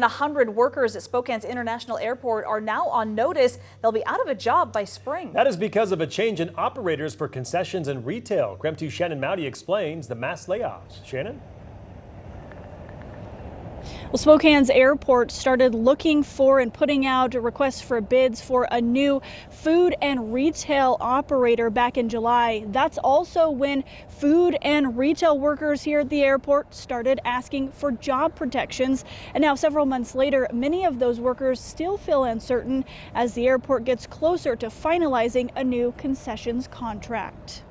100 workers at Spokane's International Airport are now on notice. They'll be out of a job by spring. That is because of a change in operators for concessions and retail. KREM 2's Shannon Mowdy explains the mass layoffs. Shannon? Well, Spokane's airport started looking for and putting out requests for bids for a new food and retail operator back in July. That's also when food and retail workers here at the airport started asking for job protections. And now, several months later, many of those workers still feel uncertain as the airport gets closer to finalizing a new concessions contract.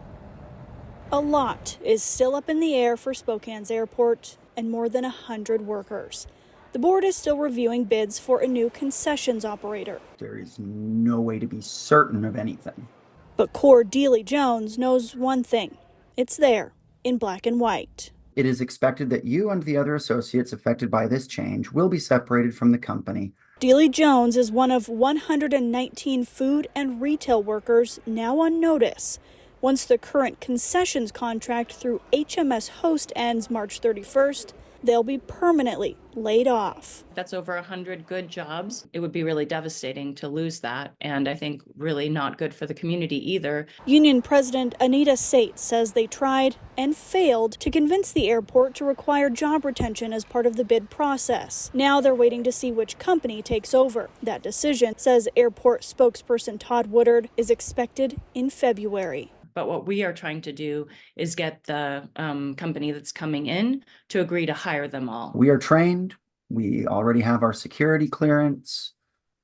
A lot is still up in the air for Spokane's airport and more than 100 workers. The board is still reviewing bids for a new concessions operator. There is no way to be certain of anything. But Cordelia Jones knows one thing. It's there in black and white. It is expected that you and the other associates affected by this change will be separated from the company. Dealey Jones is one of 119 food and retail workers now on notice. Once the current concessions contract through HMS Host ends March 31st, they'll be permanently laid off. That's over 100 good jobs. It would be really devastating to lose that, and I think really not good for the community either. Union President Anita Sate says they tried and failed to convince the airport to require job retention as part of the bid process. Now they're waiting to see which company takes over. That decision, says airport spokesperson Todd Woodard, is expected in February. But what we are trying to do is get the company that's coming in to agree to hire them all. We are trained. We already have our security clearance.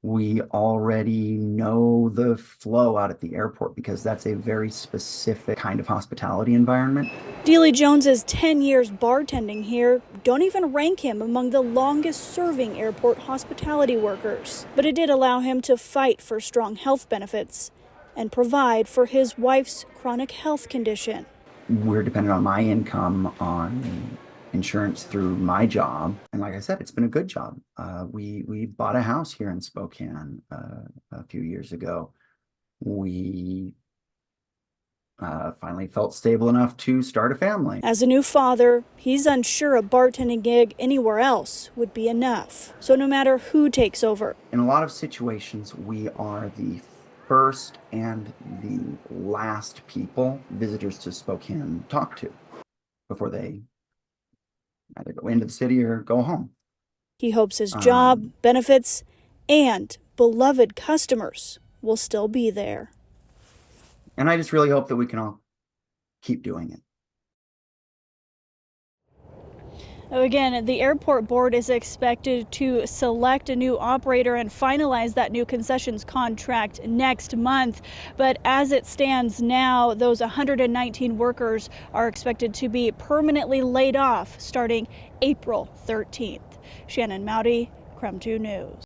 We already know the flow out at the airport because that's a very specific kind of hospitality environment. Dealey Jones's 10 years bartending here don't even rank him among the longest serving airport hospitality workers. But it did allow him to fight for strong health benefits and provide for his wife's chronic health condition. We're dependent on my income on insurance through my job. And like I said, it's been a good job. We bought a house here in Spokane a few years ago. We finally felt stable enough to start a family. As a new father, he's unsure a bartending gig anywhere else would be enough. So no matter who takes over. In a lot of situations, we are the first and the last people visitors to Spokane talk to before they either go into the city or go home. He hopes his job, benefits, and beloved customers will still be there. And I just really hope that we can all keep doing it. Again, the airport board is expected to select a new operator and finalize that new concessions contract next month. But as it stands now, those 119 workers are expected to be permanently laid off starting April 13th. Shannon Mowdy, KREM 2 News.